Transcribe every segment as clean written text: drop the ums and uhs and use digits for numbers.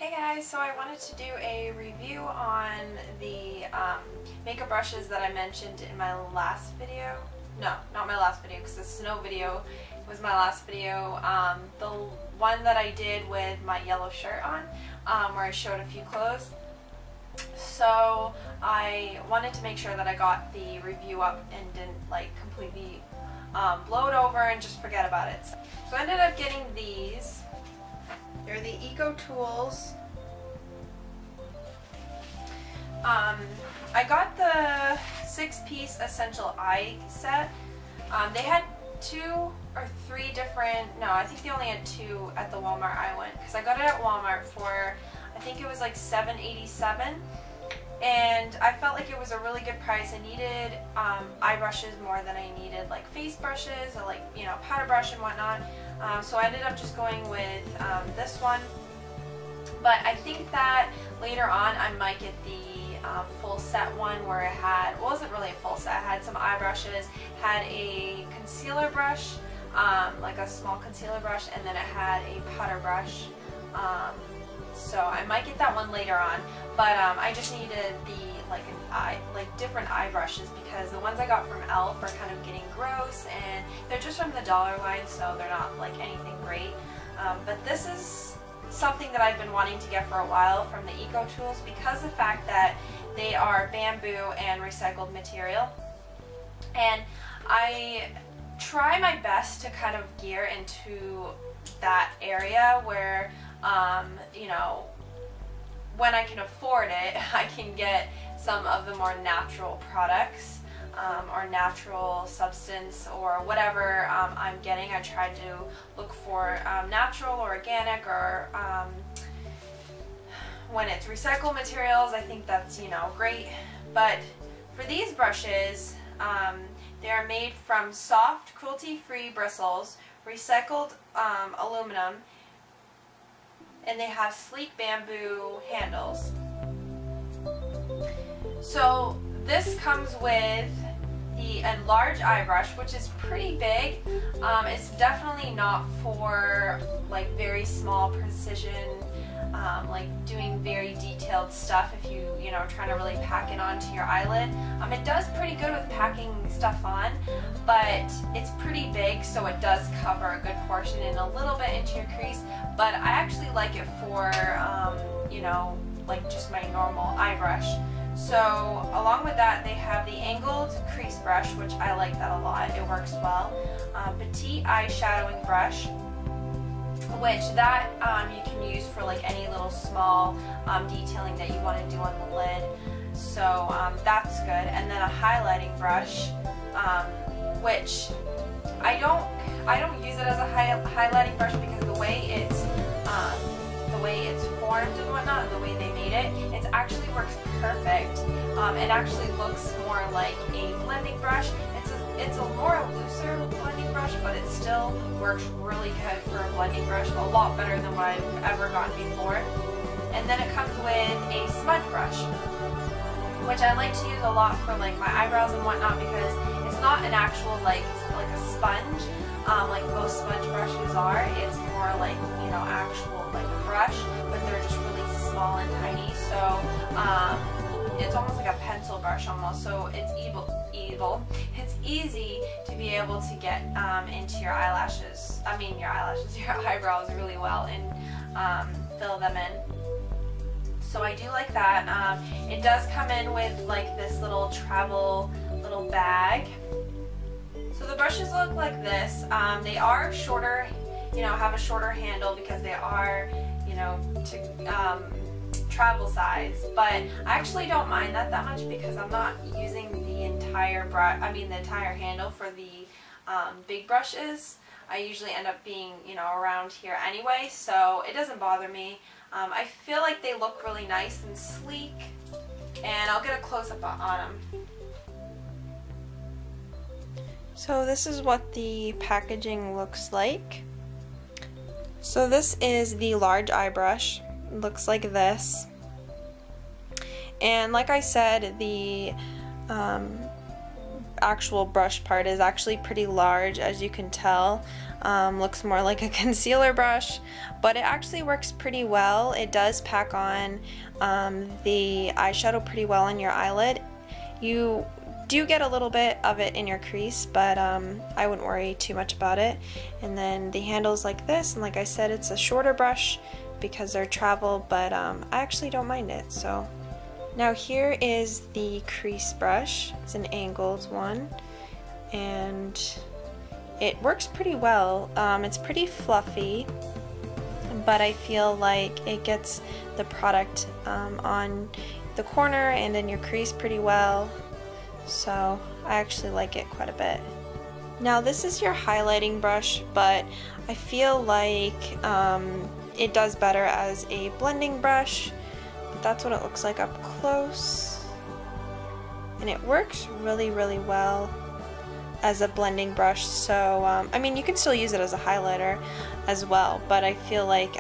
Hey guys, so I wanted to do a review on the makeup brushes that I mentioned in my last video. No, not my last video because the snow video was my last video. The one that I did with my yellow shirt on, where I showed a few clothes. So I wanted to make sure that I got the review up and didn't like completely blow it over and just forget about it. So I ended up getting these. They're the Eco Tools. I got the 6-piece essential eye set. They had 2 or 3 different, no, I think they only had 2 at the Walmart I went, because I got it at Walmart for, I think it was like $7.87, and I felt like it was a really good price. I needed eye brushes more than I needed like face brushes or like, you know, powder brush and whatnot. So I ended up just going with this one. But I think that later on I might get the full set one where it had, well, it wasn't really a full set, it had some eye brushes, had a concealer brush, like a small concealer brush, and then it had a powder brush. So I might get that one later on, but I just needed the different eye brushes because the ones I got from e.l.f. are kind of getting gross and they're just from the dollar line, so they're not like anything great. But this is something that I've been wanting to get for a while from the Eco Tools because of the fact that they are bamboo and recycled material. And I try my best to kind of gear into that area where, you know, when I can afford it, I can get some of the more natural products or natural substance or whatever I'm getting. I try to look for natural or organic or when it's recycled materials, I think that's, you know, great. But for these brushes, they are made from soft, cruelty-free bristles, recycled aluminum, and they have sleek bamboo handles. So this comes with the enlarged eye brush, which is pretty big. It's definitely not for like very small precision, like doing very detailed stuff if you know, trying to really pack it onto your eyelid. It does pretty good with packing stuff on, but it's pretty big, so it does cover a good portion and a little bit into your crease. But I actually like it for, you know, like just my normal eye brush. So along with that, they have the angled crease brush, which I like that a lot. It works well. Petite eyeshadowing brush, which that you can use for like any little small detailing that you want to do on the lid. So that's good. And then a highlighting brush, which I don't use it as a highlighting brush because the way it's formed and whatnot, the way they made it, it actually works perfect. It actually looks more like a blending brush. It's a more looser blending brush, but it still works really good for a blending brush, a lot better than what I've ever gotten before. And then it comes with a smudge brush, which I like to use a lot for like my eyebrows and whatnot because it's not an actual like a sponge like most sponge brushes are. It's more like, you know, actual like a brush, but they're just really small and tiny. So it's almost like a pencil brush almost. So it's It's easy to be able to get into your eyelashes. I mean your eyebrows really well and fill them in. So I do like that. It does come in with like this little travel little bag. So the brushes look like this. They are shorter, you know, have a shorter handle because they are, you know, to travel size. But I actually don't mind that much because I'm not using the entire the entire handle for the big brushes. I usually end up being, you know, around here anyway, so it doesn't bother me. I feel like they look really nice and sleek, and I'll get a close-up on them. So this is what the packaging looks like. So this is the large eye brush. It looks like this. And like I said, the actual brush part is actually pretty large, as you can tell. looks more like a concealer brush, but it actually works pretty well. It does pack on the eyeshadow pretty well on your eyelid. You do get a little bit of it in your crease, but I wouldn't worry too much about it. And then the handle's like this, and like I said, it's a shorter brush because they're travel, but I actually don't mind it. So now here is the crease brush. It's an angled one, and it works pretty well. It's pretty fluffy, but I feel like it gets the product on the corner and in your crease pretty well. So I actually like it quite a bit. Now this is your highlighting brush, but I feel like it does better as a blending brush. But that's what it looks like up close. And it works really, really well as a blending brush. So I mean, you can still use it as a highlighter as well, but I feel like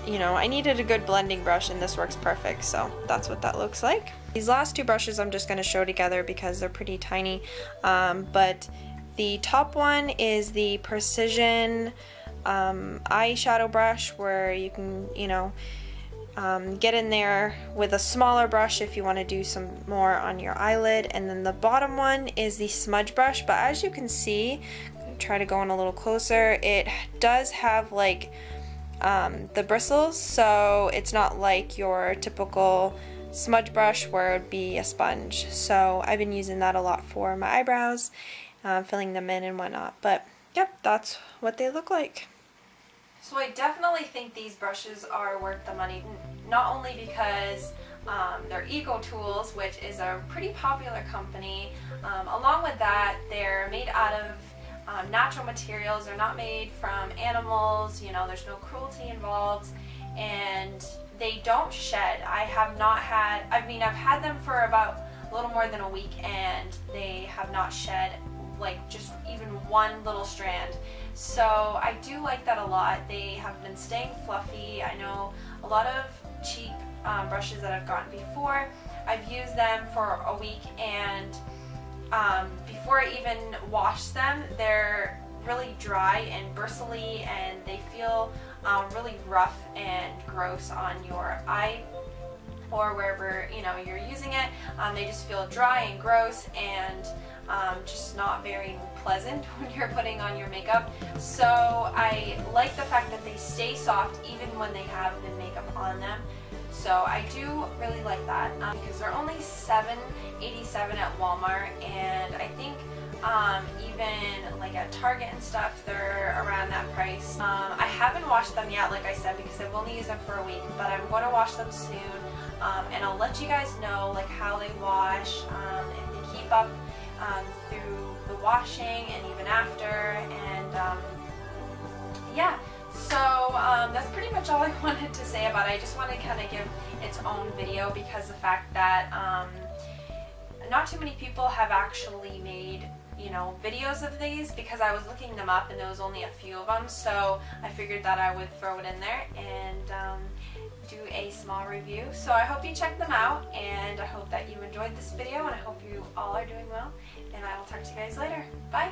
you know, I needed a good blending brush, and this works perfect, so that's what that looks like. These last two brushes I'm just going to show together because they're pretty tiny, but the top one is the Precision eyeshadow brush, where you can, you know, get in there with a smaller brush if you want to do some more on your eyelid. And then the bottom one is the smudge brush, but as you can see, try to go in a little closer, it does have like the bristles, so it's not like your typical smudge brush where it would be a sponge. So I've been using that a lot for my eyebrows, filling them in and whatnot. But yep, that's what they look like. So I definitely think these brushes are worth the money, not only because they're Eco Tools, which is a pretty popular company. Along with that, they're made out of natural materials. They're not made from animals, you know, there's no cruelty involved, and they don't shed. I mean, I've had them for about a little more than a week, and they have not shed like just even one little strand. So I do like that a lot. They have been staying fluffy. I know a lot of cheap brushes that I've gotten before, I've used them for a week, and before I even wash them, they're really dry and bristly, and they feel really rough and gross on your eye or wherever, you know, you're using it. They just feel dry and gross, and just not very pleasant when you're putting on your makeup. So I like the fact that they stay soft even when they have the makeup on them. So I do really like that, because they're only $7.87 at Walmart, and I think even like at Target and stuff, they're around that price. I haven't washed them yet, like I said, because I've only used them for a week, but I'm going to wash them soon, and I'll let you guys know like how they wash, if they keep up through the washing and even after, and yeah. So that's pretty much all I wanted to say about it. I just want to kind of give its own video, because the fact that not too many people have actually made, you know, videos of these, because I was looking them up and there was only a few of them, so I figured that I would throw it in there and do a small review. So I hope you check them out, and I hope that you enjoyed this video, and I hope you all are doing well, and I will talk to you guys later. Bye!